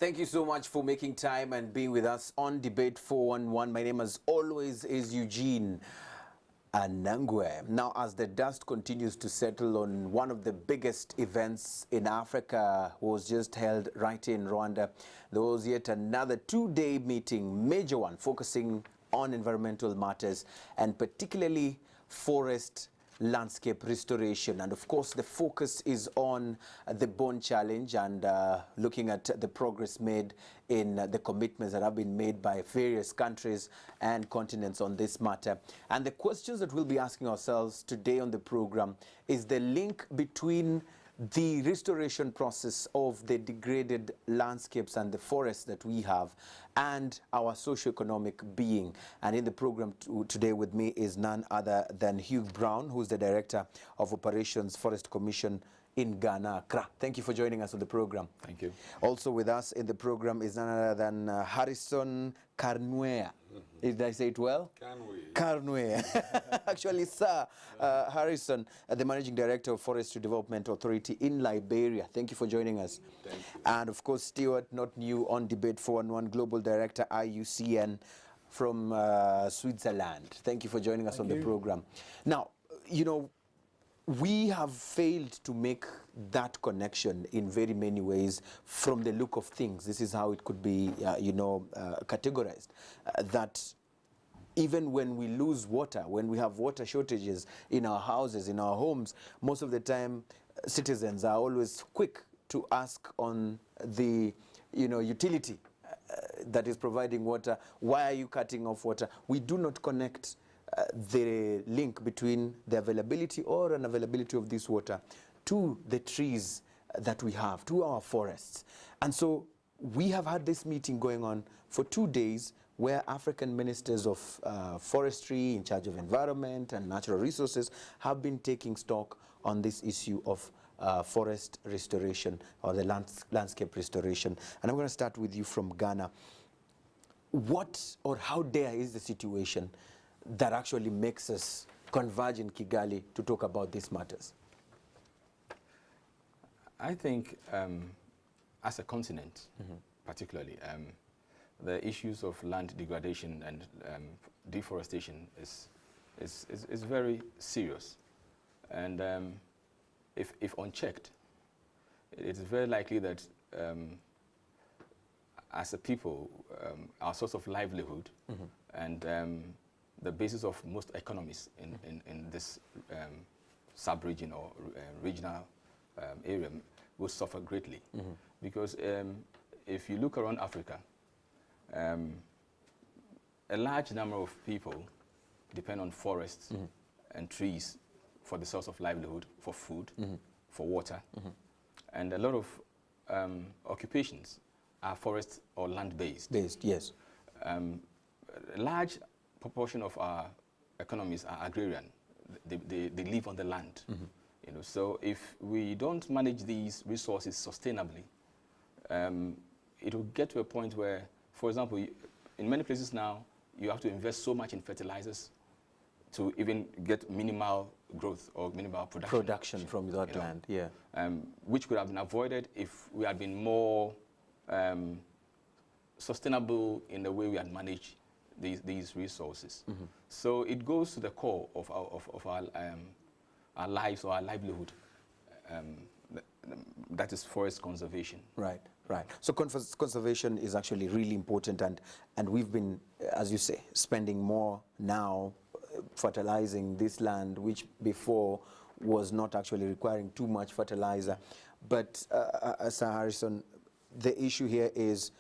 Thank you so much for making time and being with us on Debate 411. My name, as always, is Eugene Anangwe. Now, as the dust continues to settle on one of the biggest events in Africa was just held right in Rwanda, there was yet another two-day meeting, major one, focusing on environmental matters and particularly forest landscape restoration. And of course, the focus is on the Bone Challenge and looking at the progress made in the commitments that have been made by various countries and continents on this matter. And the questions that we'll be asking ourselves today on the program is the link between the restoration process of the degraded landscapes and the forests that we have and our socio-economic being. And in the program today with me is none other than Hugh Brown, who's the Director of Operations Forest Commission in Ghana, Accra. Thank you for joining us on the program. Thank you. Also with us in the program is none other than Harrison Karnwea. Did I say it well? Karnwea. Actually, Sir Harrison, the Managing Director of Forestry Development Authority in Liberia. Thank you for joining us. Thank you. And of course, Stewart, not new on Debate 411, Global Director, IUCN from Switzerland. Thank you for joining us on the program. Now, you know, we have failed to make that connection in very many ways from the look of things. This is how it could be, categorized. That even when we lose water, when we have water shortages in our houses, in our homes, most of the time citizens are always quick to ask on the, utility that is providing water, why are you cutting off water? We do not connect the link between the availability or unavailability of this water to the trees that we have, to our forests. And so we have had this meeting going on for 2 days where African ministers of forestry in charge of environment and natural resources have been taking stock on this issue of forest restoration or the landscape restoration. And I'm going to start with you from Ghana. What or how dire is the situation that actually makes us converge in Kigali to talk about these matters? I think as a continent, particularly, the issues of land degradation and deforestation is very serious. And if unchecked, it is very likely that as a people, our source of livelihood and the basis of most economies in this sub-region or regional area will suffer greatly. Because if you look around Africa, a large number of people depend on forests and trees for the source of livelihood, for food, for water. And a lot of occupations are forest or land-based. Yes. A large proportion of our economies are agrarian. They live on the land. So if we don't manage these resources sustainably, it will get to a point where, for example, in many places now, you have to invest so much in fertilizers to even get minimal growth or minimal production from that land, which could have been avoided if we had been more sustainable in the way we had managed these resources. So it goes to the core of our lives or our livelihood. That is forest conservation. Right. So conservation is actually really important, and we've been, as you say, spending more now fertilizing this land, which before was not actually requiring too much fertilizer. But Sir Harrison, the issue here is,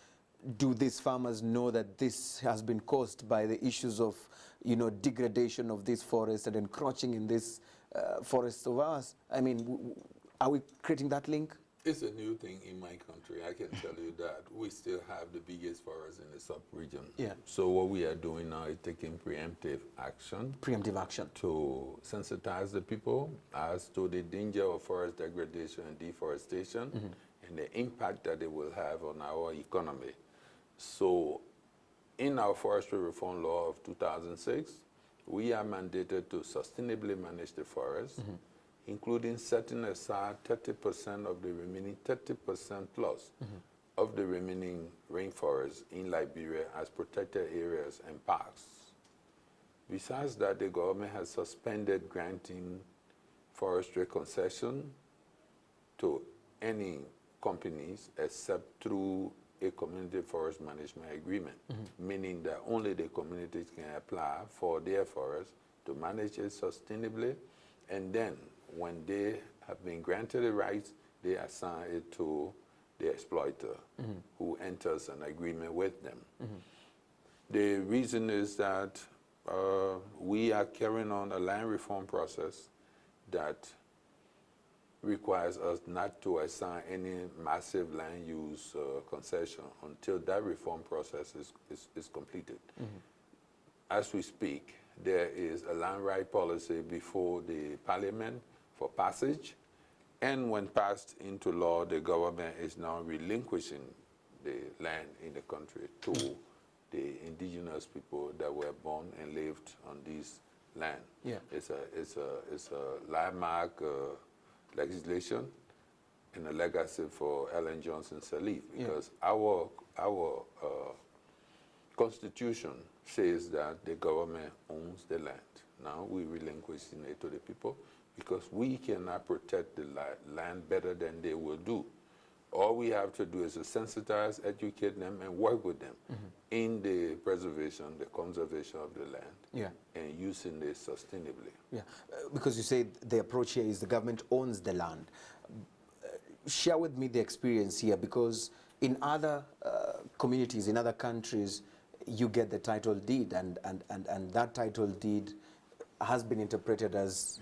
do these farmers know that this has been caused by the issues of, degradation of these forests and encroaching in this forests of ours? I mean, are we creating that link? It's a new thing in my country. I can tell you that we still have the biggest forests in the sub-region. Yeah. So what we are doing now is taking preemptive action. To sensitize the people as to the danger of forest degradation and deforestation and the impact that it will have on our economy. So in our forestry reform law of 2006, we are mandated to sustainably manage the forest, including setting aside 30% of the remaining 30% plus of the remaining rainforests in Liberia as protected areas and parks. Besides that, the government has suspended granting forestry concession to any companies except through a community forest management agreement, meaning that only the communities can apply for their forests to manage it sustainably, and then when they have been granted the rights, they assign it to the exploiter who enters an agreement with them. The reason is that we are carrying on a land reform process that requires us not to assign any massive land use concession until that reform process is completed. As we speak, there is a land right policy before the parliament for passage, and when passed into law, the government is now relinquishing the land in the country to the indigenous people that were born and lived on this land. Yeah. It's a landmark legislation and a legacy for Ellen Johnson Sirleaf, because our constitution says that the government owns the land. Now we're relinquishing it to the people because we cannot protect the land better than they will do. All we have to do is to sensitize, educate them, and work with them in the preservation, the conservation of the land, and using it sustainably. Yeah, because you say the approach here is the government owns the land. Share with me the experience here, because in other communities, in other countries, you get the title deed, and that title deed has been interpreted as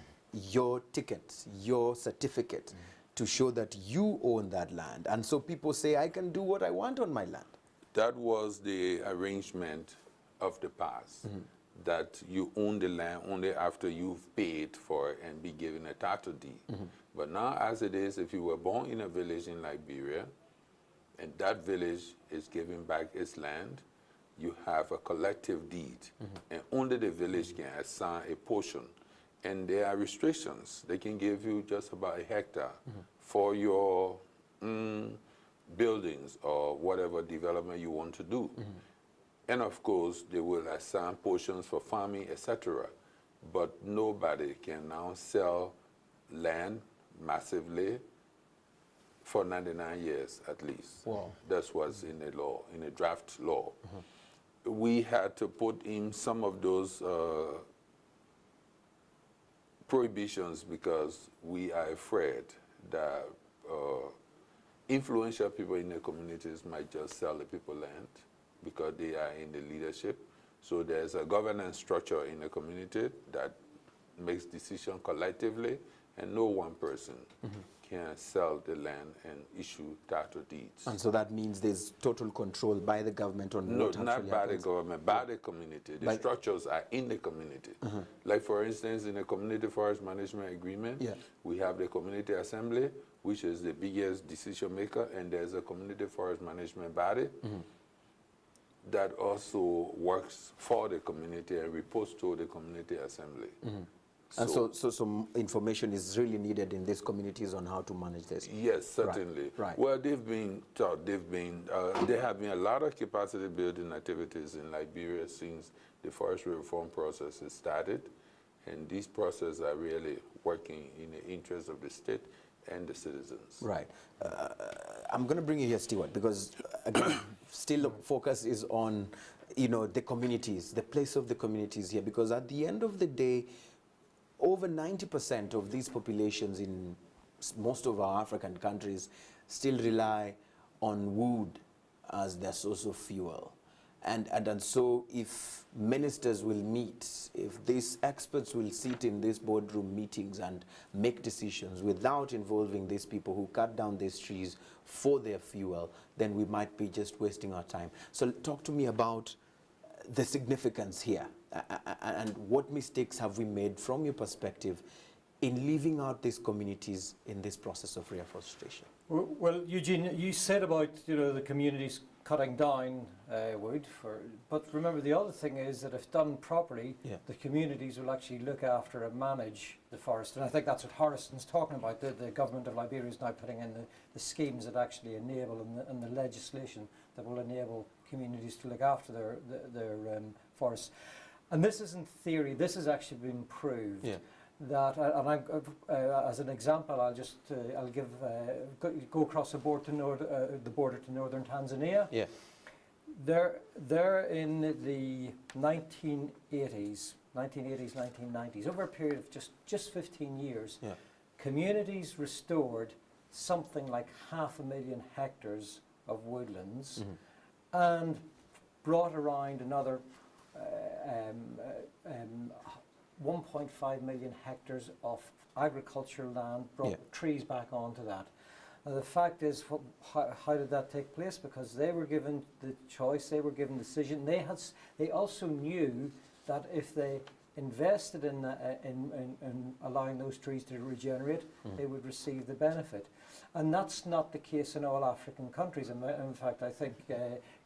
your ticket, your certificate, to show that you own that land. And so people say, I can do what I want on my land. That was the arrangement of the past, that you own the land only after you've paid for it and be given a title deed. But now, as it is, if you were born in a village in Liberia, and that village is giving back its land, you have a collective deed, and only the village can assign a portion. And there are restrictions. They can give you just about a hectare for your buildings or whatever development you want to do. And of course, they will assign portions for farming, etc. But nobody can now sell land massively for 99 years at least. Wow. That's what's in the law, in the draft law. We had to put in some of those prohibitions because we are afraid that influential people in the communities might just sell the people land because they are in the leadership. So there's a governance structure in the community that makes decisions collectively, and no one person can sell the land and issue title deeds. And so that means there's total control by the government on No, what actually not by happens. the government, by the community. The structures are in the community. Like, for instance, in the Community Forest Management Agreement, we have the Community Assembly, which is the biggest decision maker, and there's a Community Forest Management body that also works for the community and reports to the Community Assembly. And so some information is really needed in these communities on how to manage this. Yes, certainly. Right. Well, they've been taught, there have been a lot of capacity building activities in Liberia since the forestry reform process has started, and these processes are really working in the interest of the state and the citizens. Right. I'm going to bring you here, Stewart, because again, still the focus is on, the communities, the place of the communities here, because at the end of the day, over 90% of these populations in most of our African countries still rely on wood as their source of fuel. And so if ministers will meet, if these experts will sit in these boardroom meetings and make decisions without involving these people who cut down these trees for their fuel, then we might be just wasting our time. So talk to me about the significance here and what mistakes have we made from your perspective in leaving out these communities in this process of reforestation? Well, Eugene, you said about the communities cutting down wood, but remember the other thing is that if done properly, the communities will actually look after and manage the forest, and I think that's what Horison's talking about. The government of Liberia is now putting in the schemes that actually enable and the legislation that will enable communities to look after their forests. And this isn't theory; this has actually been proved. Yeah. That as an example, I'll give go across the border to northern Tanzania. Yeah. There in the 1980s, 1990s, over a period of just 15 years, communities restored something like 500,000 hectares of woodlands, and brought around another 1.5 million hectares of agricultural land, brought trees back onto that. The fact is, how did that take place? Because they were given the choice, they were given the decision. They also knew that if they invested in allowing those trees to regenerate, they would receive the benefit. And that's not the case in all African countries. In fact, I think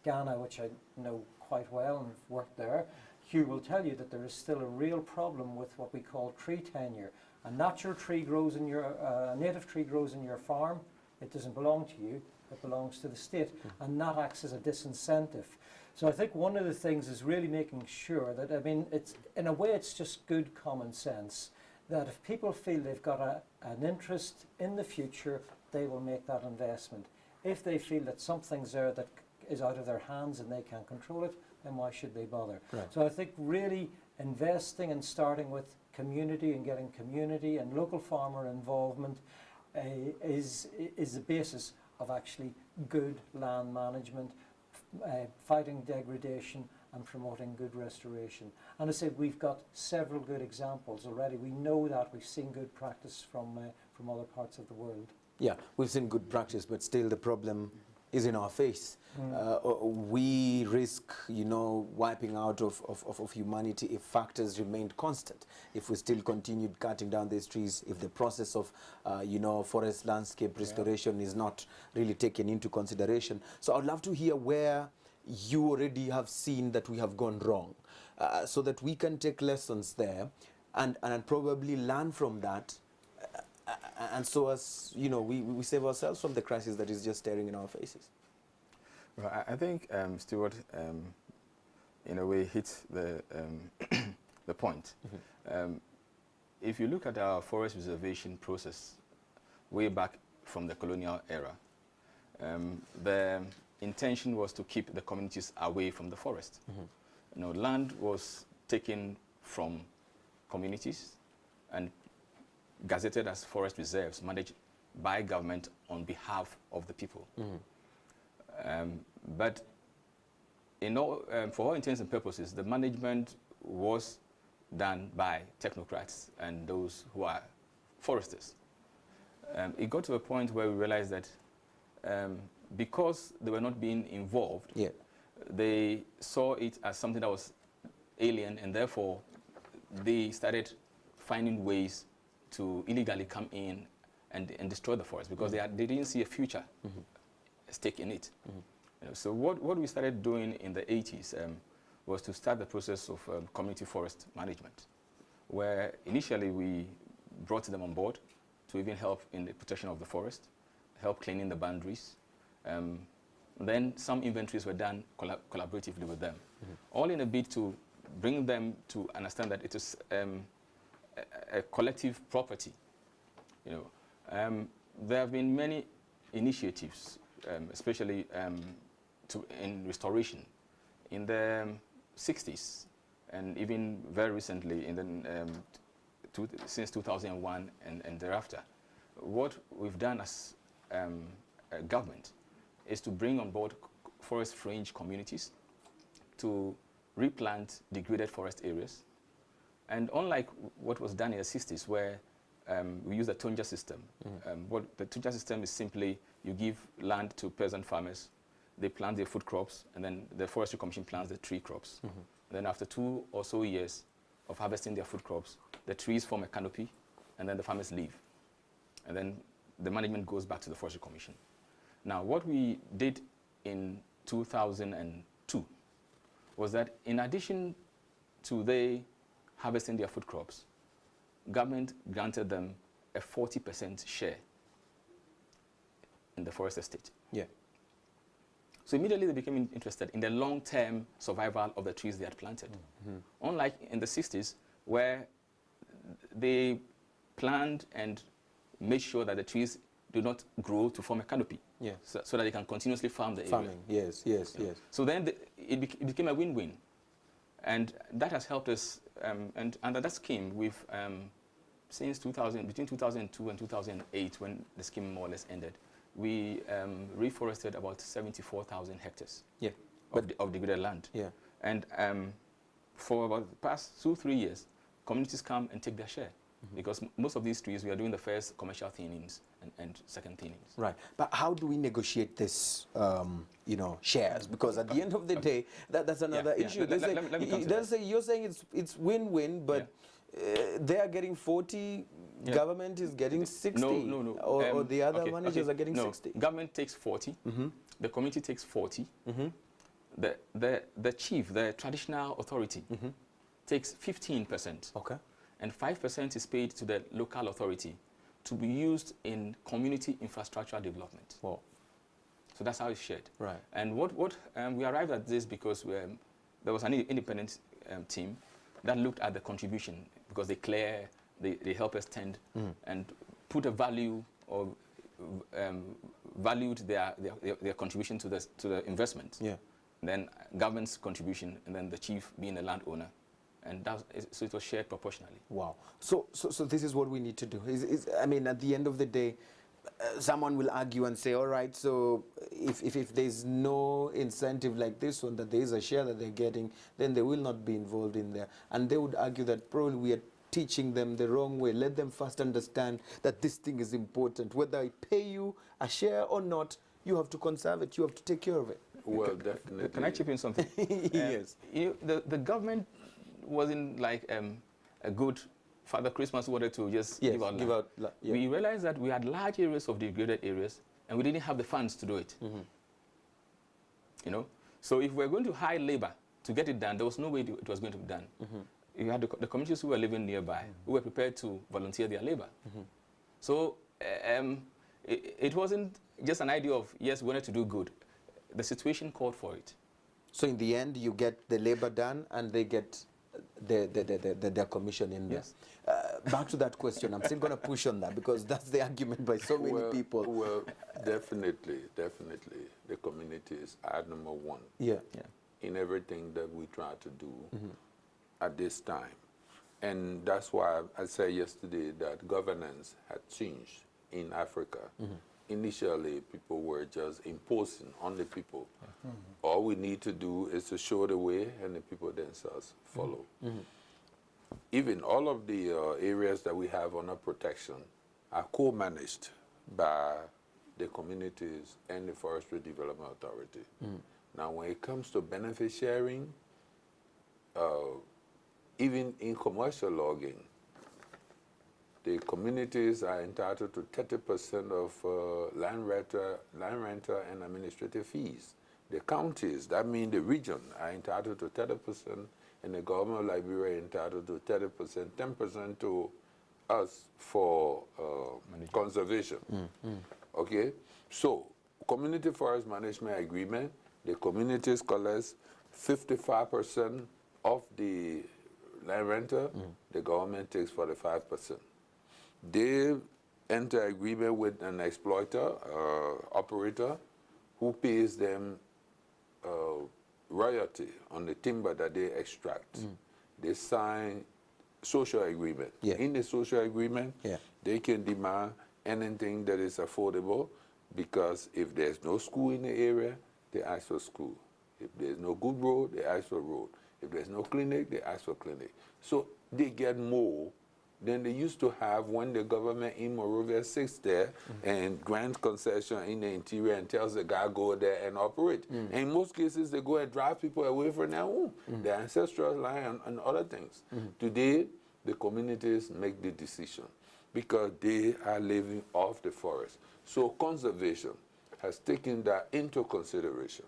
Ghana, which I know quite well and have worked there, Hugh will tell you that there is still a real problem with what we call tree tenure. A natural tree grows in a native tree grows in your farm. It doesn't belong to you. It belongs to the state, and that acts as a disincentive. So I think one of the things is really making sure that, it's in a way it's just good common sense that if people feel they've got an interest in the future, they will make that investment. If they feel that something's there that is out of their hands and they can't control it, then why should they bother? Right. So I think really investing and starting with community and getting community and local farmer involvement is the basis of actually good land management, fighting degradation and promoting good restoration. And I said we've got several good examples already. We know that. We've seen good practice from other parts of the world. Yeah, we've seen good practice, but still the problem is in our face. We risk, wiping out of humanity if factors remained constant. If we still continued cutting down these trees, if the process of, forest landscape restoration is not really taken into consideration. So I'd love to hear where you already have seen that we have gone wrong, so that we can take lessons there and probably learn from that. And so as, we save ourselves from the crisis that is just staring in our faces. Well, I think Stuart, in a way, hit the the point. If you look at our forest reservation process way back from the colonial era, the intention was to keep the communities away from the forest. Land was taken from communities and gazetted as forest reserves managed by government on behalf of the people. But for all intents and purposes, the management was done by technocrats and those who are foresters. It got to a point where we realized that because they were not being involved, they saw it as something that was alien, and therefore they started finding ways to illegally come in and destroy the forest because they didn't see a future stake in it. So what we started doing in the 80s was to start the process of community forest management, where initially we brought them on board to even help in the protection of the forest, help cleaning the boundaries. Then some inventories were done collaboratively with them, all in a bid to bring them to understand that it is a collective property. There have been many initiatives, especially in restoration in the 60s, and even very recently since 2001 and thereafter. What we've done as a government is to bring on board forest fringe communities to replant degraded forest areas. And unlike what was done in the 60s, where we use the Tonja system, what the Tonja system is simply you give land to peasant farmers, they plant their food crops, and then the Forestry Commission plants the tree crops. Then after 2 or so years of harvesting their food crops, the trees form a canopy, and then the farmers leave. And then the management goes back to the Forestry Commission. Now, what we did in 2002 was that in addition to they harvesting their food crops, government granted them a 40% share in the forest estate. Yeah. So immediately they became interested in the long-term survival of the trees they had planted. Unlike in the 60s, where they planned and made sure that the trees do not grow to form a canopy, so that they can continuously farm the area. Farming, yes. So then it became a win-win. And that has helped us, and under that scheme, we've, since between 2002 and 2008, when the scheme more or less ended, we reforested about 74,000 hectares of degraded land. Yeah. And for about the past 2-3 years, communities come and take their share. Because most of these trees, we are doing the first commercial thinnings and second thinnings. Right. But how do we negotiate this, shares? Because at the end of the day, that's another issue. You're saying it's win-win, but they are getting 40, government is getting 60. No. Or the other managers are getting 60. Government takes 40, the community takes 40, the chief, the traditional authority, takes 15%. Okay. And 5% is paid to the local authority to be used in community infrastructure development. Wow. So that's how it's shared. Right. And what we arrived at this because there was an independent team that looked at the contribution, because they help us tend and put a value or valued their contribution to the investment. Yeah. Then government's contribution, and then the chief being the landowner. And so it was shared proportionally. Wow. So this is what we need to do. I mean, at the end of the day, someone will argue and say, all right, so if there's no incentive like this one, that there is a share that they're getting, then they will not be involved in there. And they would argue that probably we are teaching them the wrong way. Let them first understand that this thing is important. Whether I pay you a share or not, you have to conserve it. You have to take care of it. Well, definitely. Can I chip in something? Yes. The government wasn't like a good Father Christmas who wanted to just give out. We realized that we had large areas of degraded areas, and we didn't have the funds to do it. So if we're going to hire labor to get it done, there was no way it was going to be done. You had the communities who were living nearby who were prepared to volunteer their labor. So it wasn't just an idea of, yes, we wanted to do good. The situation called for it. So in the end, you get the labor done, and they get their commission in there. Yes. Back to that question, I'm still going to push on that, because that's the argument by so many people. Well, definitely, the communities are number one. Yeah. In everything that we try to do at this time. And that's why I said yesterday that governance had changed in Africa. Initially, people were just imposing on the people. All we need to do is to show the way, and the people themselves follow. Even all of the areas that we have under protection are co-managed by the communities and the Forestry Development Authority. Now, when it comes to benefit sharing, even in commercial logging, the communities are entitled to 30% of land renter and administrative fees. The counties, that means the region, are entitled to 30%, and the government of Liberia is entitled to 30%, 10% to us for conservation. Okay? So, community forest management agreement, the communities collect 55% of the land renter, the government takes 45%. They enter agreement with an exploiter, operator, who pays them royalty on the timber that they extract. They sign social agreement. In the social agreement, they can demand anything that is affordable, because if there's no school in the area, they ask for school. If there's no good road, they ask for road. If there's no clinic, they ask for clinic. So they get more than they used to have when the government in Monrovia sits there and grants concession in the interior and tells the guy go there and operate. And in most cases, they go and drive people away from their home, their ancestral land and other things. Today, the communities make the decision. because they are living off the forest. So conservation has taken that into consideration,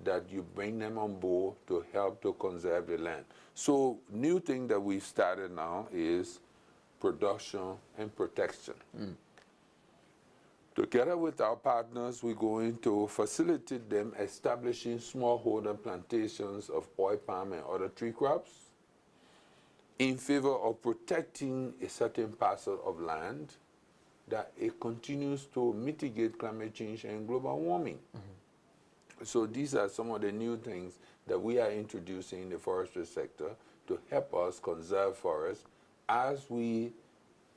that you bring them on board to help to conserve the land. So new thing that we've started now is production and protection. Together with our partners, we're going to facilitate them establishing smallholder plantations of oil palm and other tree crops in favor of protecting a certain parcel of land that it continues to mitigate climate change and global warming. So these are some of the new things that we are introducing in the forestry sector to help us conserve forests as we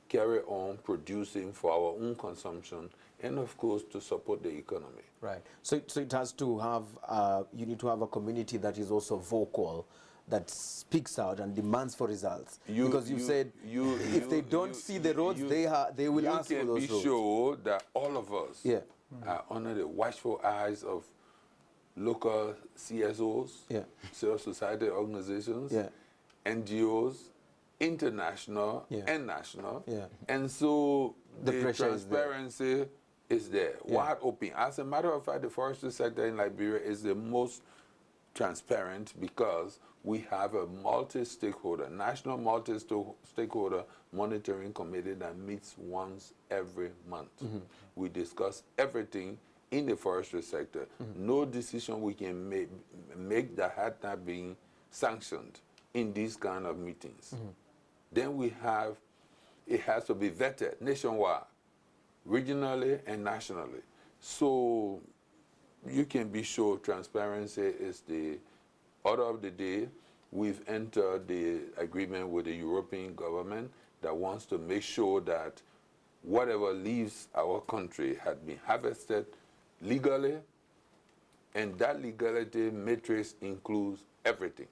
carry on producing for our own consumption and, of course, to support the economy. Right. So it has to have, you need to have a community that is also vocal, that speaks out and demands for results. Because you said if they don't see the roads, they will ask for those roads. You can be sure that all of us are under the watchful eyes of local CSOs, civil society organizations, NGOs, international and national. And so the transparency is there, wide open. As a matter of fact, the forestry sector in Liberia is the most transparent because we have a multi-stakeholder, national multi-stakeholder monitoring committee that meets once every month. We discuss everything in the forestry sector. No decision we can make that had not been sanctioned in these kind of meetings. Then we have, it has to be vetted nationwide, regionally and nationally. So you can be sure transparency is the order of the day. We've entered the agreement with the European government that wants to make sure that whatever leaves our country had been harvested legally, and that legality matrix includes everything.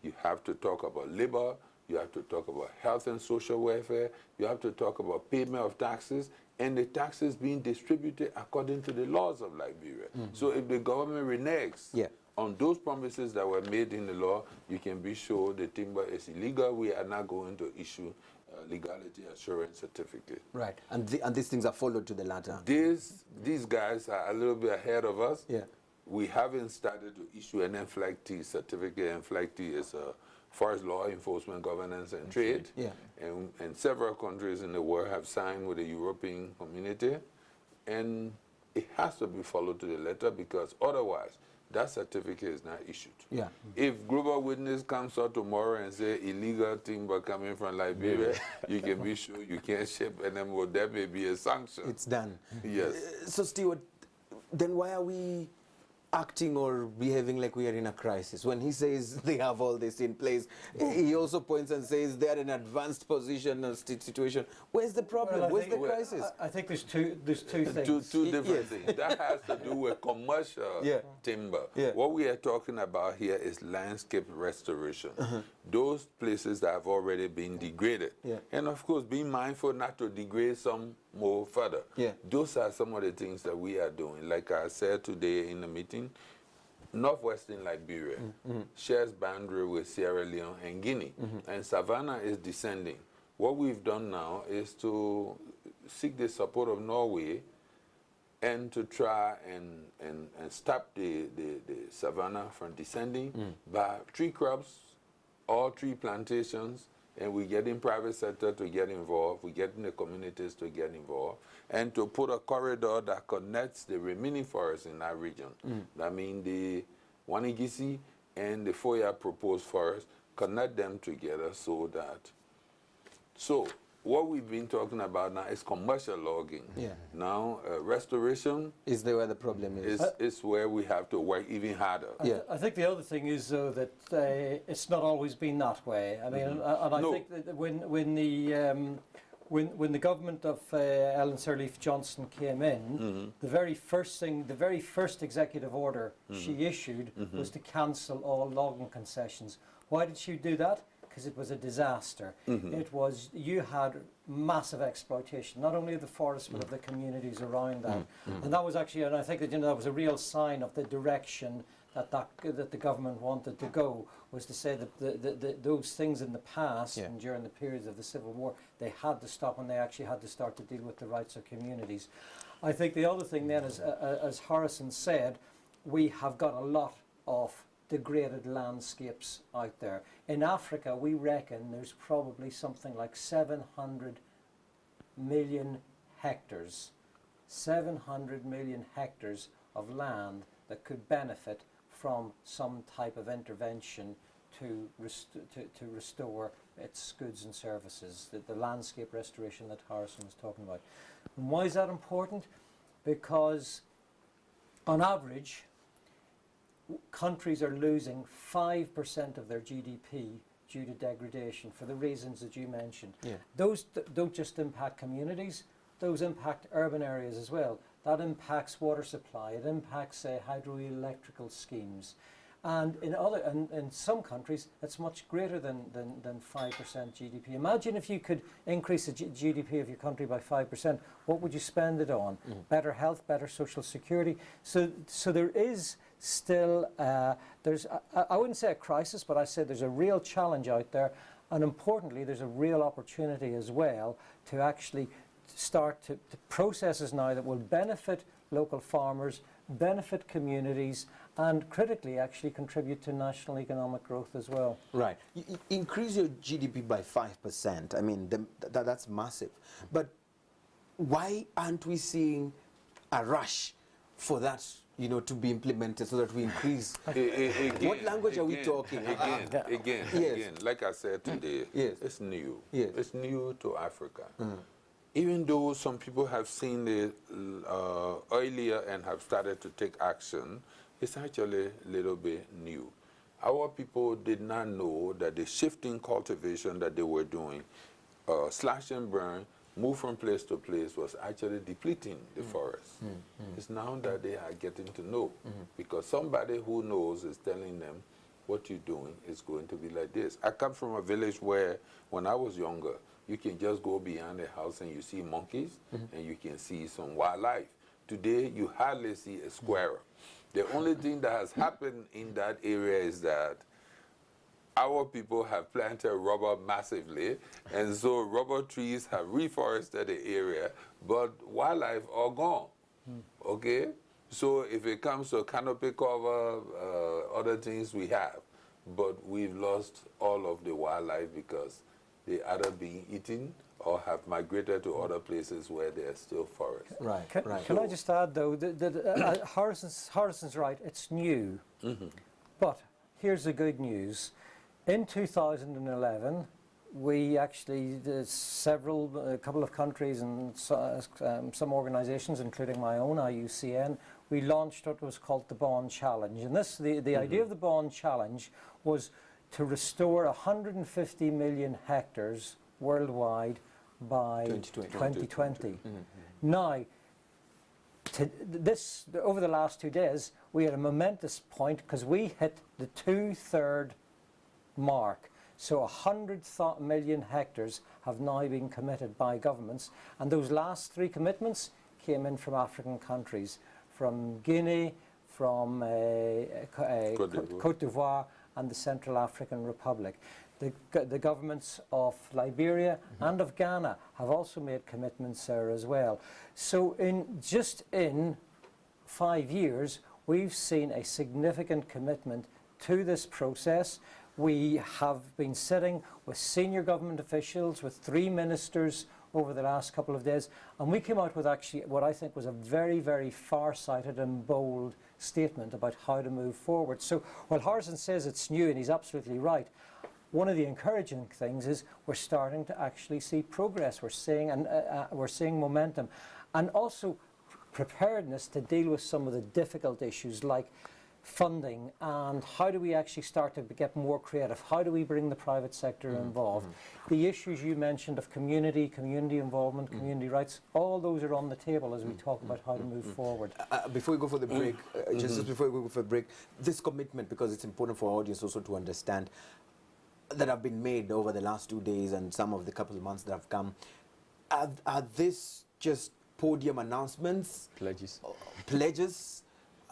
You have to talk about labor, you have to talk about health and social welfare, you have to talk about payment of taxes, and the taxes being distributed according to the laws of Liberia. So if the government reneges on those promises that were made in the law, you can be sure the timber is illegal. We are not going to issue a legality assurance certificate. Right, and these things are followed to the latter. These guys are a little bit ahead of us. We haven't started to issue an FLAG-T certificate. FLAG-T is a Forest Law Enforcement, Governance and Trade. And several countries in the world have signed with the European community. And it has to be followed to the letter because otherwise that certificate is not issued. If Global Witness comes out tomorrow and say illegal timber coming from Liberia, you can be sure you can't ship anymore. There may be a sanction. It's done. Yes. So Stewart, then why are we acting or behaving like we are in a crisis? When he says they have all this in place, he also points and says they're in an advanced position or situation. Where's the problem? Well, Where's the crisis? I think there's two things. Two different things. That has to do with commercial timber. What we are talking about here is landscape restoration. Those places that have already been degraded. And of course, being mindful not to degrade some more further. Those are some of the things that we are doing. Like I said today in the meeting, northwestern Liberia shares boundary with Sierra Leone and Guinea, and Savannah is descending. What we've done now is to seek the support of Norway and to try and stop the Savannah from descending by tree crops, all tree plantations, and we're getting private sector to get involved, we're getting the communities to get involved, and to put a corridor that connects the remaining forests in that region. I mean, the Wanigisi and the Foya proposed forest, connect them together so that, so what we've been talking about now is commercial logging. Now, restoration is there where the problem is? Is where we have to work even harder. I think the other thing is, though, that it's not always been that way. I mean, and I think that when the government of Ellen Sirleaf Johnson came in, the very first executive order she issued was to cancel all logging concessions. Why did she do that? Because it was a disaster. It was, you had massive exploitation, not only of the forest but of the communities around that. And that was actually, and I think that that was a real sign of the direction that the government wanted to go, was to say that those things in the past and during the periods of the Civil War, they had to stop, and they actually had to start to deal with the rights of communities. I think the other thing then is, as Harrison said, we have got a lot of degraded landscapes out there. In Africa, we reckon there's probably something like 700 million hectares, 700 million hectares of land that could benefit from some type of intervention to restore its goods and services, the landscape restoration that Harrison was talking about. And why is that important? Because on average, countries are losing 5% of their GDP due to degradation for the reasons that you mentioned. Those don't just impact communities, those impact urban areas as well. That impacts water supply, it impacts hydroelectrical schemes. And in some countries, it's much greater than 5% GDP. Imagine if you could increase the GDP of your country by 5%, what would you spend it on? Better health, better social security. So there is still, there's, I wouldn't say a crisis, but I said there's a real challenge out there. And importantly, there's a real opportunity as well to actually start to processes now that will benefit local farmers, benefit communities, and critically actually contribute to national economic growth as well. Right. You increase your GDP by 5%. I mean, that's massive. But why aren't we seeing a rush for that, to be implemented so that we increase? What language are we talking? Again, like I said today, it's new. It's new to Africa. Even though some people have seen it earlier and have started to take action, it's actually a little bit new. Our people did not know that the shifting cultivation that they were doing, slash and burn, move from place to place, was actually depleting the forest. It's now that they are getting to know, because somebody who knows is telling them, what you're doing is going to be like this. I come from a village where, when I was younger, you can just go behind the house and you see monkeys, and you can see some wildlife. Today, you hardly see a squirrel. The only thing that has happened in that area is that our people have planted rubber massively, and so rubber trees have reforested the area, but wildlife are gone, okay? So if it comes to canopy cover, other things we have, but we've lost all of the wildlife because they either being eaten or have migrated to other places where there's still forest. Right, Can I just add, though, that Harrison's right, it's new. But here's the good news. In 2011, we actually, a couple of countries and some organizations, including my own, IUCN, we launched what was called the Bond Challenge. And this, the idea of the Bond Challenge was to restore 150 million hectares worldwide by 2020. Now, over the last 2 days, we had a momentous point because we hit the 2/3 mark. So 100 million hectares have now been committed by governments, and those last 3 commitments came in from African countries, from Guinea, from Côte d'Ivoire, and the Central African Republic. The governments of Liberia and of Ghana have also made commitments there as well. So in 5 years, we've seen a significant commitment to this process. We have been sitting with senior government officials, with 3 ministers over the last couple of days, and we came out with actually what I think was a very, very far-sighted and bold statement about how to move forward. So while Harrison says it's new, and he's absolutely right, one of the encouraging things is we're starting to actually see progress. We're seeing momentum, and also preparedness to deal with some of the difficult issues like funding, and how do we actually start to get more creative? How do we bring the private sector involved? The issues you mentioned of community involvement, community rights, all those are on the table as we talk about how to move forward. Before we go for the break, just before we go for the break, this commitment, because it's important for our audience also to understand, that have been made over the last 2 days and some of the couple of months that have come, are this just podium announcements, pledges,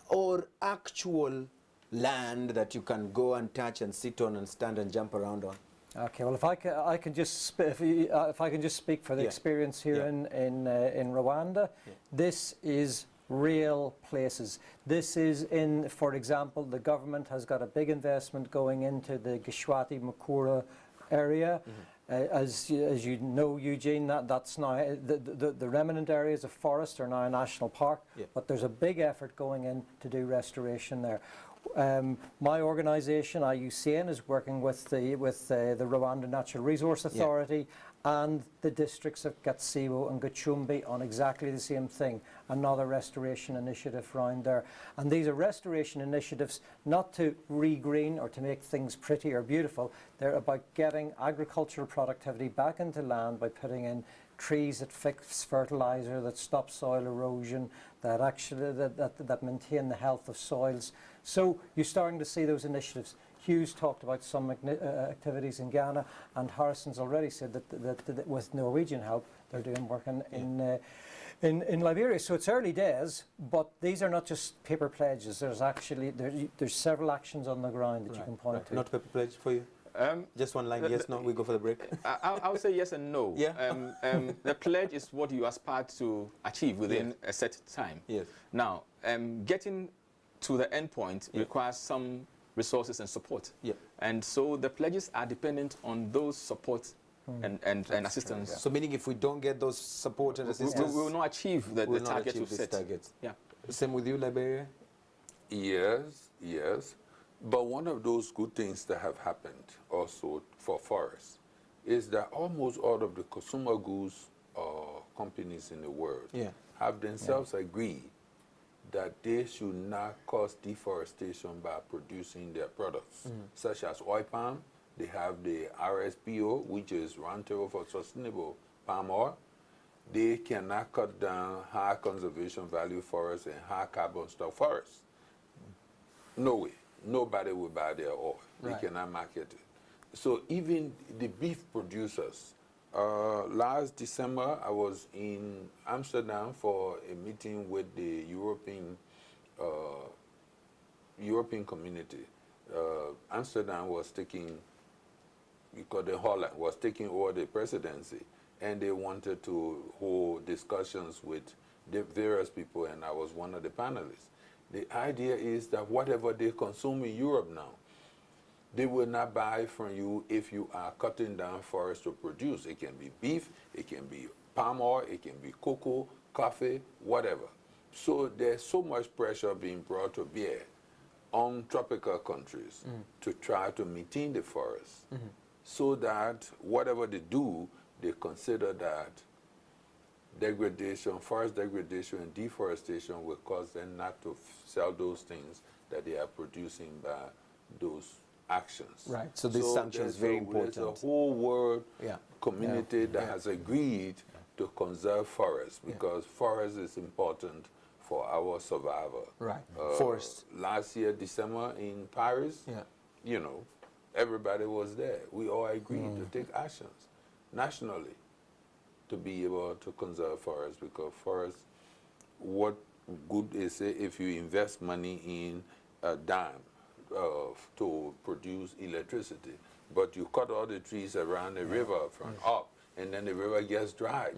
or actual land that you can go and touch and sit on and stand and jump around on? Okay, well, if I can just if I can just speak for the experience here in Rwanda, this is real places. This is in, for example, the government has got a big investment going into the Gishwati Mukura area. As you know, Eugene, that's now the remnant areas of forest are now a national park, but there's a big effort going in to do restoration there. My organisation, IUCN, is working with the Rwanda Natural Resource Authority and the districts of Gatsibo and Gachumbi on exactly the same thing, another restoration initiative around there. And these are restoration initiatives not to regreen or to make things pretty or beautiful. They're about getting agricultural productivity back into land by putting in trees that fix fertilizer, that stop soil erosion, that actually that maintain the health of soils. So you're starting to see those initiatives. Hugh's talked about some activities in Ghana, and Harrison's already said that with Norwegian help, they're doing work in Liberia. So it's early days, but these are not just paper pledges. There's actually there's several actions on the ground that you can point to. Not paper pledge for you? Just one line, yes, no, we go for the break. I would say yes and no. The pledge is what you aspire to achieve within a set time. Now, getting to the end point requires some resources and support. And so the pledges are dependent on those support and assistance. So meaning if we don't get those support and assistance, we will not achieve the target we've set. Same with you, Liberia? Yes. But one of those good things that have happened also for forests is that almost all of the consumer goods companies in the world have themselves agreed that they should not cause deforestation by producing their products, such as oil palm. They have the RSPO, which is Roundtable for Sustainable Palm Oil. They cannot cut down high conservation value forests and high carbon stock forests. No way. Nobody will buy their oil. They cannot market it. So even the beef producers, last December I was in Amsterdam for a meeting with the European community. Amsterdam was taking, because the Holland was taking over the presidency, and they wanted to hold discussions with the various people, and I was one of the panelists. The idea is that whatever they consume in Europe now, they will not buy from you if you are cutting down forests to produce. It can be beef, it can be palm oil, it can be cocoa, coffee, whatever. So there's so much pressure being brought to bear on tropical countries to try to maintain the forests, so that whatever they do, they consider that degradation, forest degradation and deforestation will cause them not to sell those things that they are producing by those actions. So this sanction is very important. There's a whole world community that has agreed to conserve forests, because forest is important for our survival. Forest. Last year, December in Paris, you know, everybody was there. We all agreed to take actions nationally to be able to conserve forests, because forests, what good is it if you invest money in a dam to produce electricity, but you cut all the trees around the river from up, and then the river gets dry.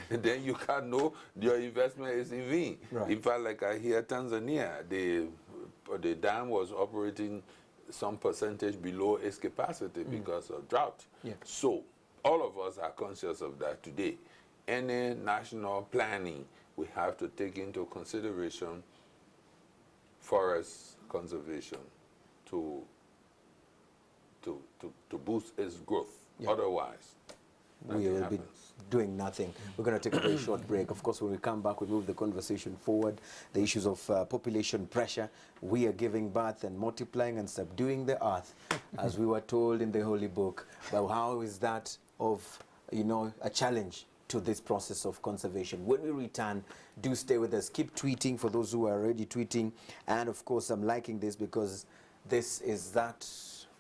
Then you can't know your investment is in vain. In fact, like I hear Tanzania, the dam was operating some percentage below its capacity because of drought. So all of us are conscious of that today. Any national planning, we have to take into consideration forest conservation to boost its growth. Otherwise, we will be doing nothing. We're going to take a very short break. Of course, when we come back, we move the conversation forward. The issues of population pressure. We are giving birth and multiplying and subduing the earth, as we were told in the Holy Book. But how is that of, you know, a challenge to this process of conservation? When we return, do stay with us. Keep tweeting for those who are already tweeting. And of course, I'm liking this because this is that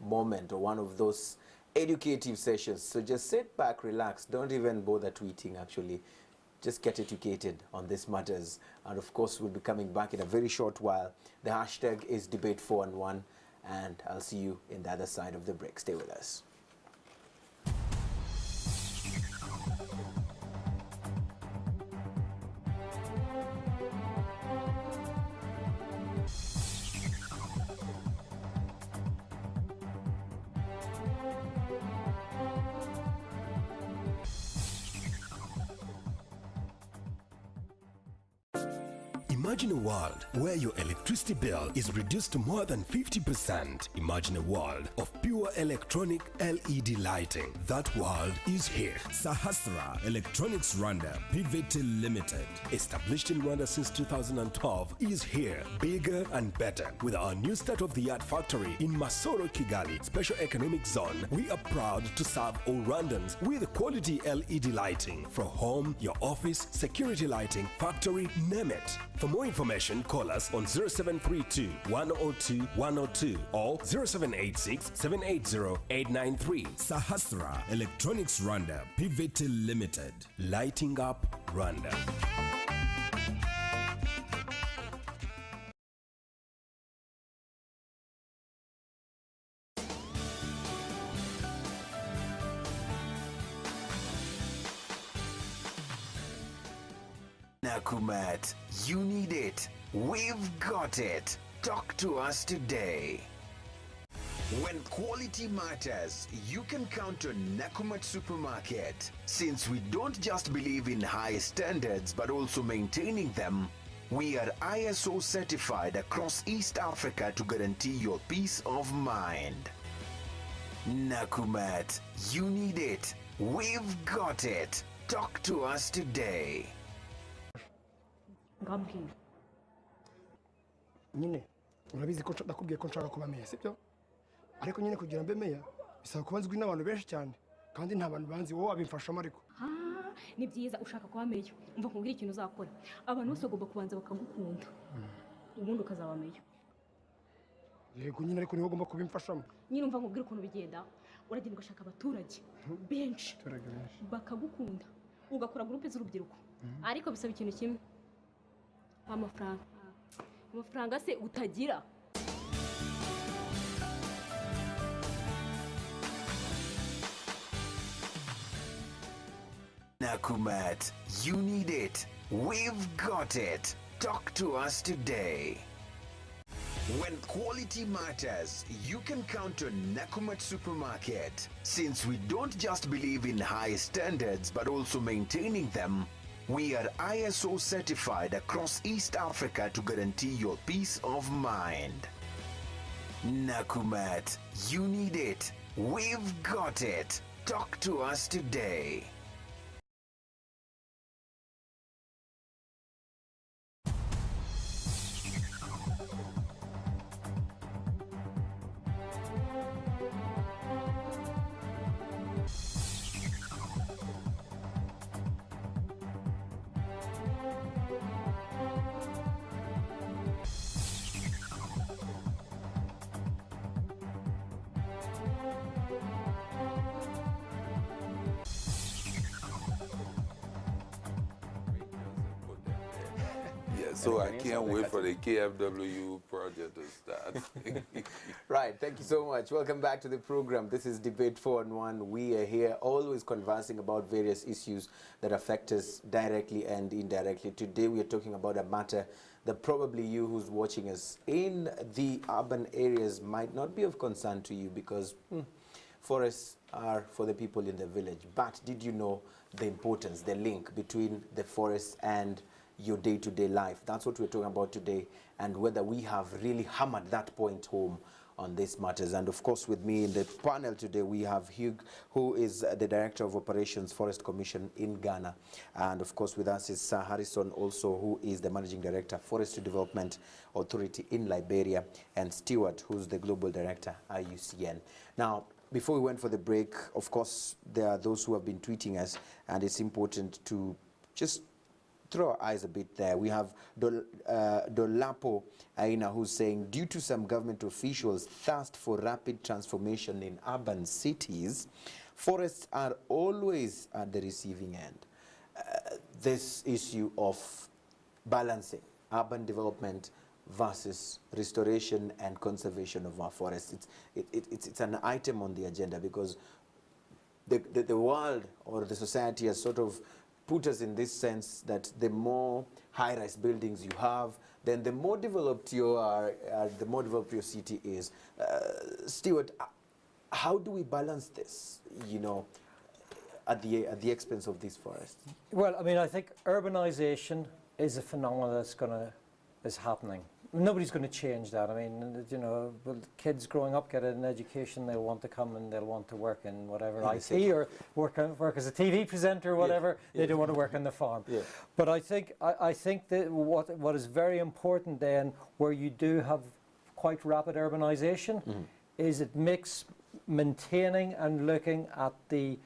moment, or one of those educative sessions. So just sit back, relax. Don't even bother tweeting, actually. Just get educated on these matters. And of course, we'll be coming back in a very short while. The hashtag is debate411, and I'll see you in the other side of the break. Stay with us. Imagine a world where your electricity bill is reduced to more than 50%. Imagine a world of pure electronic LED lighting. That world is here. Sahasra Electronics Rwanda Pvt Limited, Established in Rwanda since 2012, is here, bigger and better. With our new state-of-the-art factory in Masoro, Kigali, Special Economic Zone, we are proud to serve all Rwandans with quality LED lighting for home, your office, security lighting, factory, name it. For more information, call us on 0732 102 102 or 0786 780 893. Sahasra Electronics Rwanda Pvt Limited, Lighting up Rwanda. Nakumat, you need it. We've got it. Talk to us today. When quality matters, you can count on Nakumat Supermarket. Since we don't just believe in high standards but also maintaining them, we are ISO certified across East Africa to guarantee your peace of mind. Nakumat, you need it. We've got it. Talk to us today. nyine urabizi ko nakubwiye ko nshaka kuba meya sibyo ariko nyine kugira mbe meya bisaba kuba nzwi n'abantu benshi cyane kandi nta bantu banzi wowe wabimfashamo ariko ni byiza ushaka kuba meya umva nkubwira ikintu uzakora abantu bose bagomba kubanza bakagukunda ubundi ukazaba meya yego nyine ariko niwe ugomba kubimfashamo nyine umva nkubwira ukuntu bigenda uragenda ugashaka abaturage benshi bakagukunda ugakora groupe z'urubyiruko ariko bisaba ikintu kimwe amafaranga se utagira. Nakumat, you need it. We've got it. Talk to us today. When quality matters, you can count on Nakumat Supermarket. Since we don't just believe in high standards but also maintaining them, we are ISO certified across East Africa to guarantee your peace of mind. Nakumat, you need it. We've got it. Talk to us today. So I can't wait for the KFW project to start. Right, thank you so much. Welcome back to the program. This is Debate 4-on-1. We are here always conversing about various issues that affect us directly and indirectly. Today we are talking about a matter that probably you who's watching us in the urban areas might not be of concern to you because forests are for the people in the village. But did you know the importance, the link between the forests and your day-to-day life? That's what we're talking about today, and whether we have really hammered that point home on these matters. And of course, with me in the panel today, we have Hugh, who is the Director of Operations Forest Commission in Ghana. And of course, with us is Sir Harrison, also, who is the Managing Director, Forestry Development Authority in Liberia, and Stewart, who's the Global Director, IUCN. Now, before we went for the break, of course, there are those who have been tweeting us, and it's important to just throw our eyes a bit there. We have Dolapo Aina, who's saying, due to some government officials' thirst for rapid transformation in urban cities, forests are always at the receiving end. This issue of balancing urban development versus restoration and conservation of our forests, it's an item on the agenda, because the world or the society has sort of put us in this sense that the more high-rise buildings you have, then the more developed you are, the more developed your city is. Stuart, how do we balance this, you know, at the expense of these forests? Well, I mean, I think urbanization is a phenomenon that's happening. Nobody's going to change that. I mean, you know, kids growing up get an education, they'll want to come and they'll want to work in whatever IT or work as a TV presenter or whatever. They don't want to work on the farm. But I think that what is very important then, where you do have quite rapid urbanization, is it makes maintaining and looking at the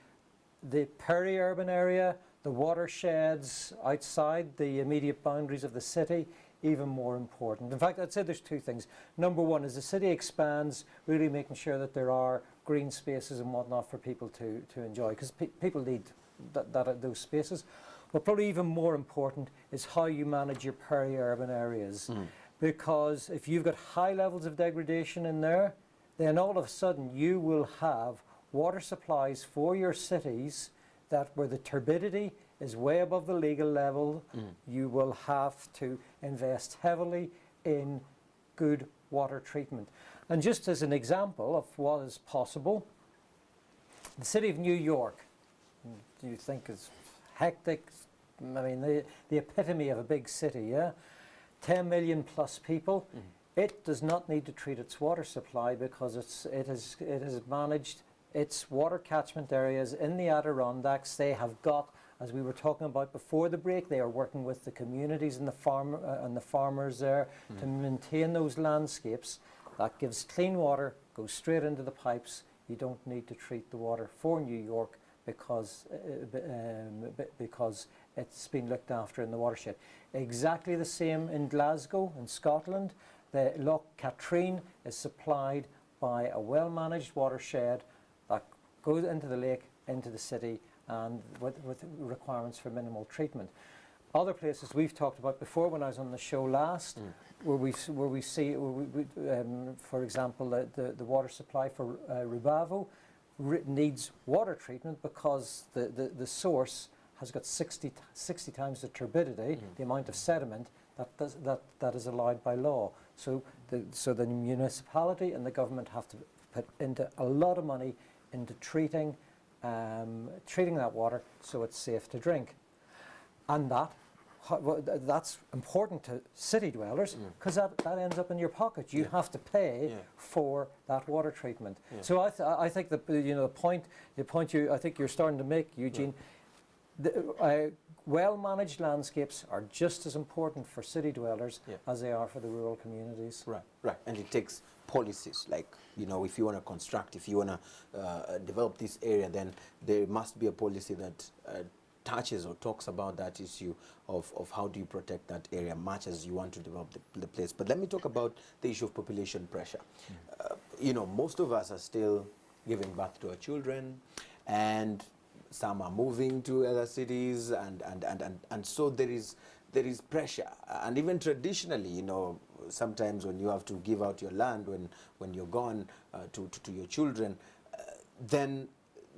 peri-urban area, the watersheds outside the immediate boundaries of the city, even more important. In fact, I'd say there's two things. Number one, as the city expands, really making sure that there are green spaces and whatnot for people to enjoy, because people need those spaces. But probably even more important is how you manage your peri-urban areas. Because if you've got high levels of degradation in there, then all of a sudden you will have water supplies for your cities that where the turbidity is way above the legal level, you will have to invest heavily in good water treatment. And just as an example of what is possible, the city of New York, do you think is hectic? I mean, the epitome of a big city, yeah? 10 million plus people. It does not need to treat its water supply because it has managed its water catchment areas in the Adirondacks. They have got, as we were talking about before the break, they are working with the communities and the farmers there to maintain those landscapes. That gives clean water, goes straight into the pipes. You don't need to treat the water for New York because it's been looked after in the watershed. Exactly the same in Glasgow, in Scotland. The Loch Katrine is supplied by a well-managed watershed that goes into the lake, into the city, and with requirements for minimal treatment. Other places we've talked about before when I was on the show last, where we see, for example, the water supply for Rubavo needs water treatment because the source has got 60 times the turbidity, the amount of sediment that is allowed by law. So the municipality and the government have to put into a lot of money into treating that water so it's safe to drink. And that's important to city dwellers because that ends up in your pocket. You have to pay for that water treatment. So I think the point I think you're starting to make, Eugene, well-managed landscapes are just as important for city dwellers as they are for the rural communities. Right. And it takes policies, like, you know, if you want to construct, if you want to develop this area, then there must be a policy that touches or talks about that issue of how do you protect that area much as you want to develop the place. But let me talk about the issue of population pressure. You know, most of us are still giving birth to our children, and some are moving to other cities, and so there is pressure. And even traditionally, you know, sometimes when you have to give out your land when you're gone to your children, then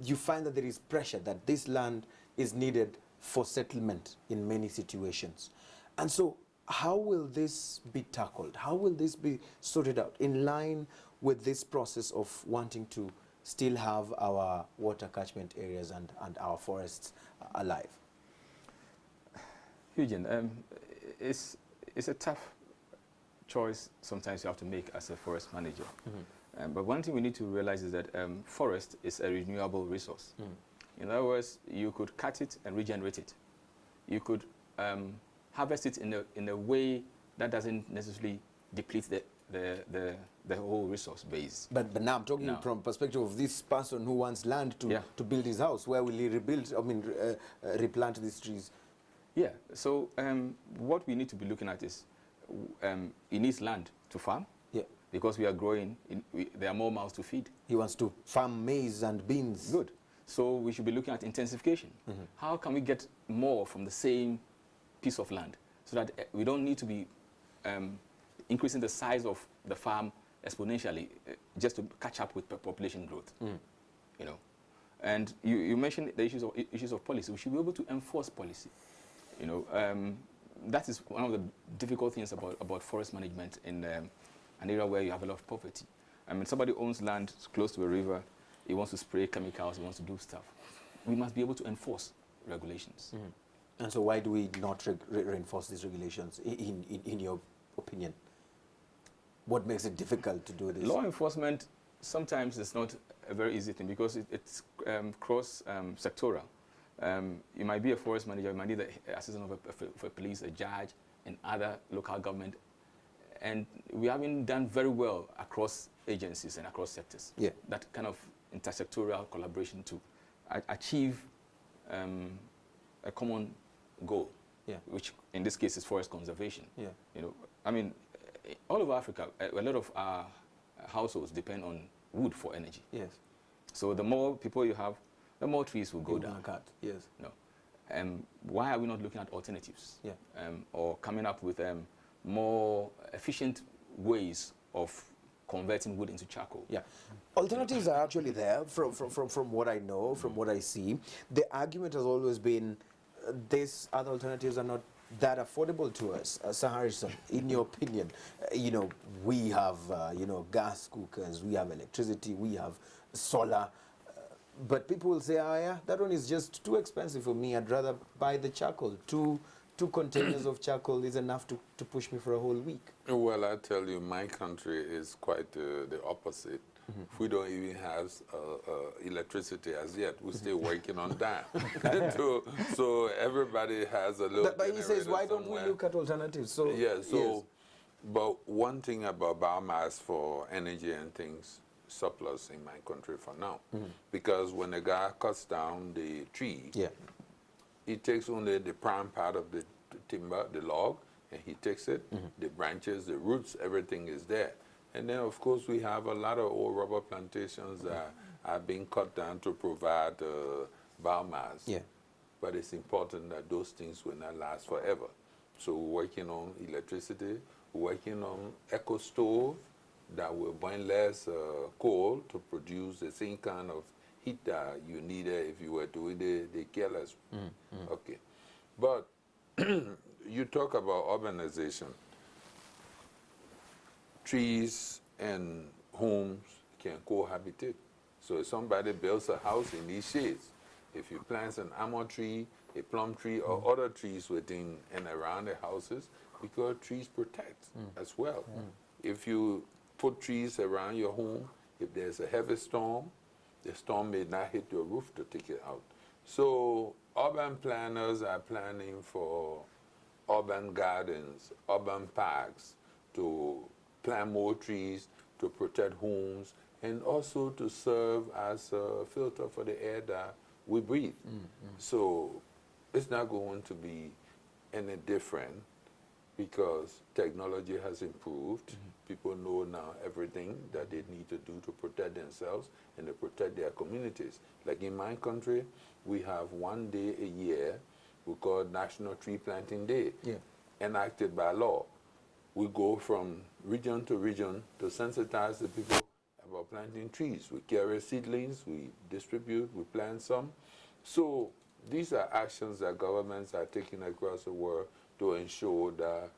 you find that there is pressure that this land is needed for settlement in many situations. And so how will this be tackled? How will this be sorted out in line with this process of wanting to still have our water catchment areas and our forests alive? Eugene, it's a tough choice sometimes you have to make as a forest manager. But one thing we need to realize is that forest is a renewable resource. In other words, you could cut it and regenerate it. You could harvest it in a way that doesn't necessarily deplete the whole resource base. But now I'm talking from perspective of this person who wants land to build his house. Where will he rebuild? I mean, replant these trees? Yeah, so what we need to be looking at is it needs land to farm. Yeah. Because we are growing, there are more mouths to feed. He wants to farm maize and beans. Good. So we should be looking at intensification. How can we get more from the same piece of land so that we don't need to be increasing the size of the farm exponentially just to catch up with population growth? You know, and you mentioned the issues of policy. We should be able to enforce policy. You know, that is one of the difficult things about forest management in an area where you have a lot of poverty. I mean, somebody owns land close to a river, he wants to spray chemicals, he wants to do stuff. We must be able to enforce regulations. And so why do we not reinforce these regulations, in your opinion? What makes it difficult to do this? Law enforcement sometimes is not a very easy thing because it's cross-sectoral. You might be a forest manager, you might need the assistance of a police, a judge, and other local government. And we haven't done very well across agencies and across sectors. Yeah. That kind of intersectoral collaboration to achieve a common goal, Yeah. which in this case is forest conservation. Yeah. You know, I mean, all over Africa, a lot of our households depend on wood for energy. Yes. So the more people you have, the more trees will go down. Cut. Yes. No. Why are we not looking at alternatives? Yeah. Or coming up with more efficient ways of converting wood into charcoal? Yeah. Alternatives are actually there from what I know, from what I see. The argument has always been these other alternatives are not that affordable to us. Sir Harrison, in your opinion, you know, we have, you know, gas cookers, we have electricity, we have solar, but people will say, yeah, that one is just too expensive for me. I'd rather buy the charcoal. Two containers of charcoal is enough to push me for a whole week. Well, I tell you, my country is quite the opposite. We don't even have electricity as yet. We're still working on that. so everybody has a little. But he says, why don't we look at alternatives? So yeah. So, yes. But one thing about biomass for energy and things, surplus in my country for now, because when a guy cuts down the tree, Yeah. he takes only the prime part of the timber, the log, and he takes it, the branches, the roots, everything is there. And then, of course, we have a lot of old rubber plantations that are being cut down to provide biomass. Yeah. But it's important that those things will not last forever. So we're working on electricity, we're working on eco stove that will burn less coal to produce the same kind of heat that you needed if you were doing the careless. Okay. But you talk about urbanization. Trees and homes can cohabitate. So if somebody builds a house, it needs shades. If you plant an almond tree, a plum tree, or other trees within and around the houses, because trees protect as well. If you put trees around your home, if there's a heavy storm, the storm may not hit your roof to take it out. So urban planners are planning for urban gardens, urban parks, to plant more trees, to protect homes, and also to serve as a filter for the air that we breathe. So it's not going to be any different because technology has improved. People know now everything that they need to do to protect themselves and to protect their communities. Like in my country, we have one day a year we call National Tree Planting Day, enacted by law. We go from region to sensitize the people about planting trees. We carry seedlings, we distribute, we plant some. So these are actions that governments are taking across the world to ensure that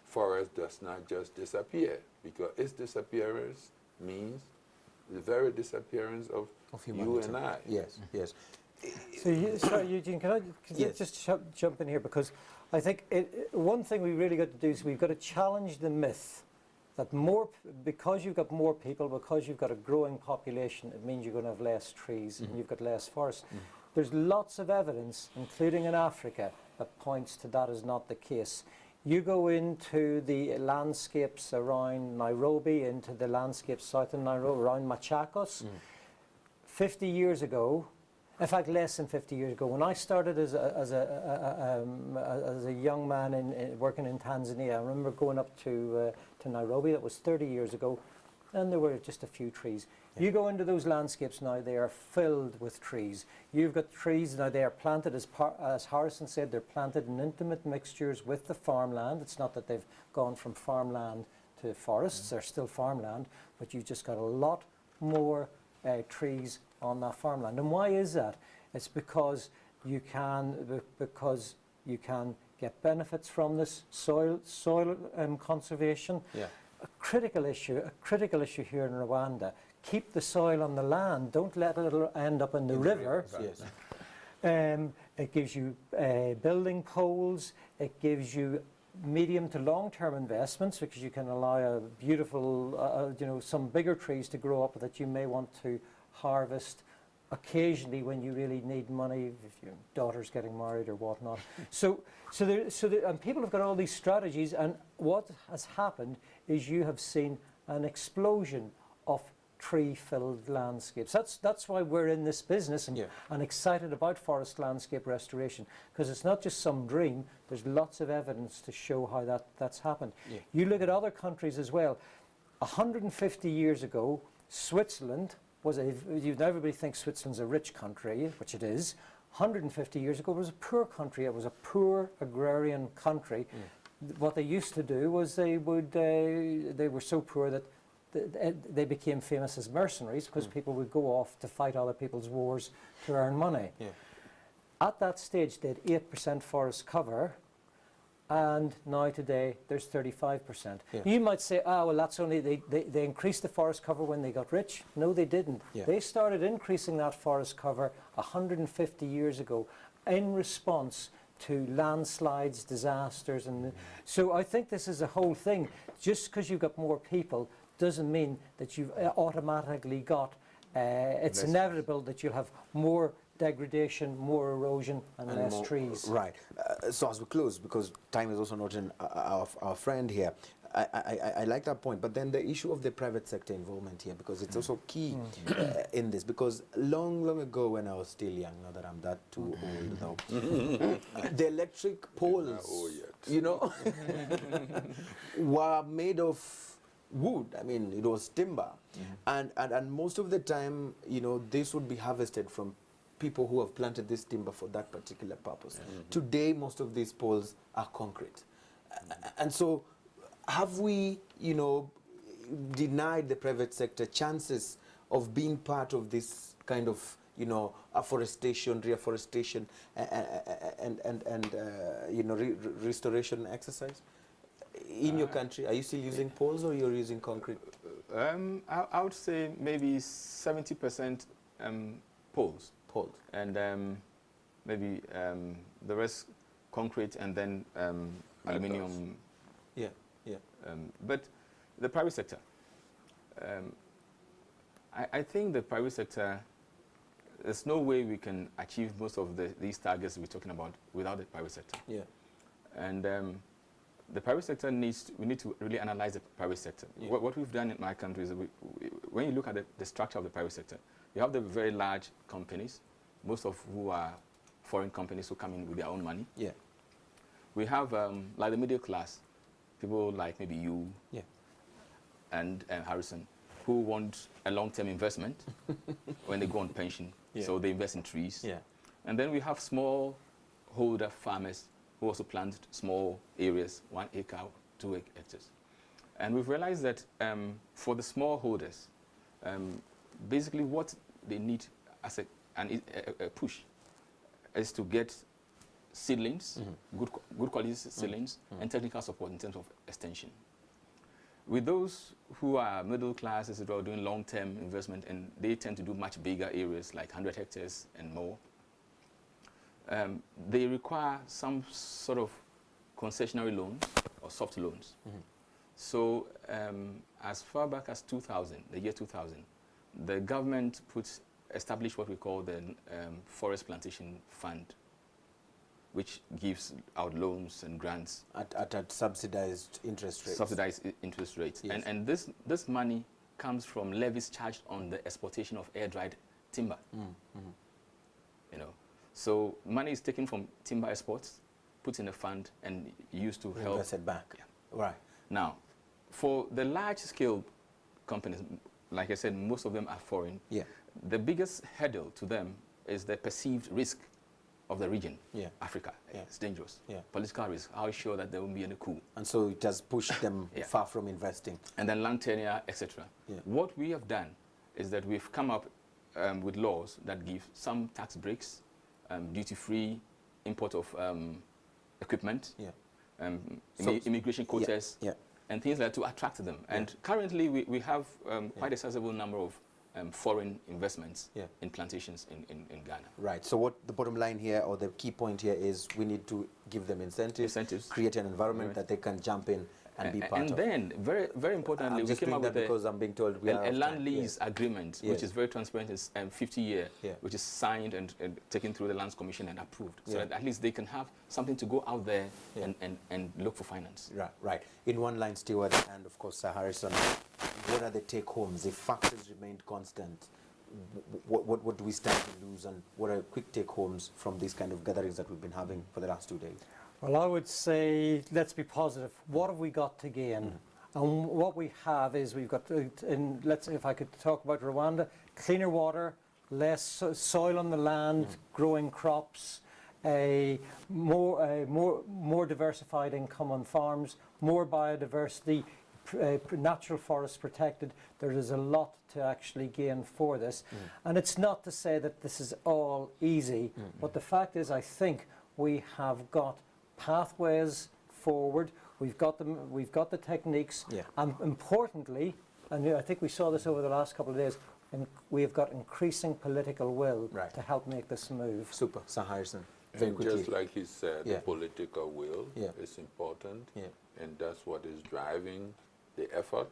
forest does not just disappear, because its disappearance means the very disappearance of you and I. Yes, yes. So, sorry, Eugene, can I just jump in here? Because I think one thing we really got to do is we've got to challenge the myth that because you've got more people, because you've got a growing population, it means you're going to have less trees and you've got less forests. There's lots of evidence, including in Africa, that points to that is not the case. You go into the landscapes around Nairobi, into the landscapes south of Nairobi, around Machakos. 50 years ago, In fact, less than 50 years ago. When I started as a young man working in Tanzania, I remember going up to Nairobi. That was 30 years ago, and there were just a few trees. Yeah. You go into those landscapes now, they are filled with trees. You've got trees now, they are planted, as Harrison said, they're planted in intimate mixtures with the farmland. It's not that they've gone from farmland to forests, they're still farmland, but you've just got a lot more trees on that farmland. And why is that? It's because you can get benefits from this soil conservation. Yeah. A critical issue here in Rwanda. Keep the soil on the land. Don't let it end up in the river. Yes. It gives you building poles. It gives you medium to long-term investments, because you can allow a beautiful, some bigger trees to grow up that you may want to harvest occasionally when you really need money, if your daughter's getting married or whatnot. And people have got all these strategies, and what has happened is you have seen an explosion of tree-filled landscapes. That's why we're in this business and excited about forest landscape restoration, because it's not just some dream. There's lots of evidence to show how that's happened. Yeah. You look at other countries as well. 150 years ago, Switzerland was everybody thinks Switzerland's a rich country, which it is. 150 years ago, it was a poor country. It was a poor agrarian country. What they used to do was they were so poor that they became famous as mercenaries, because people would go off to fight other people's wars to earn money. Yeah. At that stage, they had 8% forest cover, and now today there's 35%. Yeah. You might say, well, that's only, they increased the forest cover when they got rich. No, they didn't. Yeah. They started increasing that forest cover 150 years ago in response to landslides, disasters. So I think this is a whole thing. Just because you've got more people doesn't mean that you've automatically got, it's inevitable that you'll have more degradation, more erosion, and less trees. Right. So as we close, because time is also not in our friend here, I like that point, but then the issue of the private sector involvement here, because it's also key in this, because long ago when I was still young, not that I'm that too old though, the electric poles, were made of wood. I mean, it was timber. And most of the time, this would be harvested from people who have planted this timber for that particular purpose. Today, most of these poles are concrete. And so, have we, denied the private sector chances of being part of this kind of, afforestation, reforestation, and restoration exercise? In your country, are you still using poles, or you're using concrete? I would say maybe 70% poles. Poles. And maybe the rest concrete, and then aluminium. Yeah. But the private sector, I think the private sector, there's no way we can achieve most of these targets we're talking about without the private sector. Yeah. And the private sector we need to really analyze the private sector. Yeah. What we've done in my country is, when you look at the structure of the private sector, you have the very large companies, most of who are foreign companies who come in with their own money. Yeah. We have like the middle class, people like maybe you and Harrison, who want a long-term investment when they go on pension. Yeah. So they invest in trees. Yeah. And then we have small-holder farmers who also plant small areas, 1 acre, 2 hectares. And we've realized that for the smallholders, basically what they need as a push is to get seedlings, good quality seedlings, and technical support in terms of extension. With those who are middle class, etc., doing long-term investment, and they tend to do much bigger areas, like 100 hectares and more, they require some sort of concessionary loans or soft loans. So as far back as 2000, the year 2000, the government established what we call the Forest Plantation Fund, which gives out loans and grants at subsidized interest rates. Subsidized interest rates. Yes. And this money comes from levies charged on the exportation of air-dried timber. you know. So money is taken from timber exports, put in a fund, and used to help. Invest it back. Yeah. Right. Now, for the large-scale companies, like I said, most of them are foreign. Yeah. The biggest hurdle to them is the perceived risk of the region, Africa. Yeah. It's dangerous. Yeah. Political risk. How sure that there won't be any coup? And so it has pushed them far from investing. And then land tenure, etc. Yeah. What we have done is that we've come up with laws that give some tax breaks, duty-free import of equipment, immigration quotas, and things like that to attract them. And currently we have quite a sizable number of foreign investments in plantations in Ghana. Right. So what the bottom line here, or the key point here, is we need to give them incentives, create an environment that they can jump in and be part of. And then, very, very importantly, we came up with because I'm being told we a land lease agreement, which is very transparent. It's 50-year, which is signed and taken through the Lands Commission and approved, so that at least they can have something to go out there and look for finance. Right, right. In one line, Stewart, and of course, Sir Harrison, what are the take-homes? If factors remained constant, what do we stand to lose, and what are quick take-homes from these kind of gatherings that we've been having for the last 2 days? Well, I would say let's be positive. What have we got to gain? And what we have is we've got, if I could talk about Rwanda, cleaner water, less soil on the land, growing crops, more diversified income on farms, more biodiversity, natural forests protected. There is a lot to actually gain for this. And it's not to say that this is all easy, but the fact is I think we have got pathways forward. We've got them. We've got the techniques, and importantly, and I think we saw this over the last couple of days, and we have got increasing political will to help make this move. Super, Sir Harrison. And just like he said, the political will is important, and that's what is driving the effort.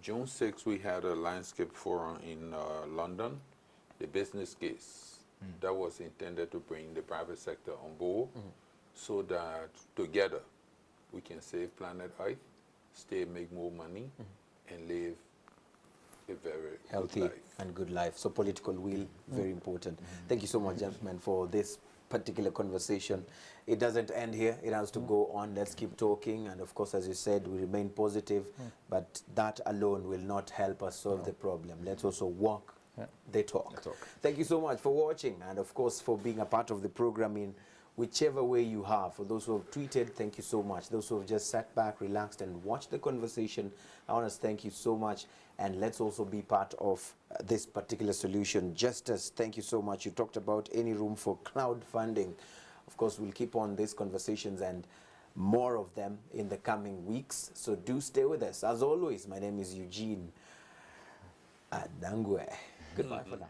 June 6th, we had a landscape forum in London. The business case that was intended to bring the private sector on board, so that together we can save planet Earth, make more money, and live a very healthy good life. And good life. So political will, very important. Thank you so much, gentlemen, for this particular conversation. It doesn't end here. It has to go on. Let's keep talking. And of course, as you said, we remain positive, but that alone will not help us solve the problem. Let's also walk the talk. Thank you so much for watching, and of course for being a part of the program in whichever way you have. For those who have tweeted, thank you so much. Those who have just sat back, relaxed, and watched the conversation, I want to thank you so much. And let's also be part of this particular solution. Justice, thank you so much. You talked about any room for crowdfunding. Of course, we'll keep on these conversations and more of them in the coming weeks. So do stay with us. As always, my name is Eugene Adangwe. Goodbye for now.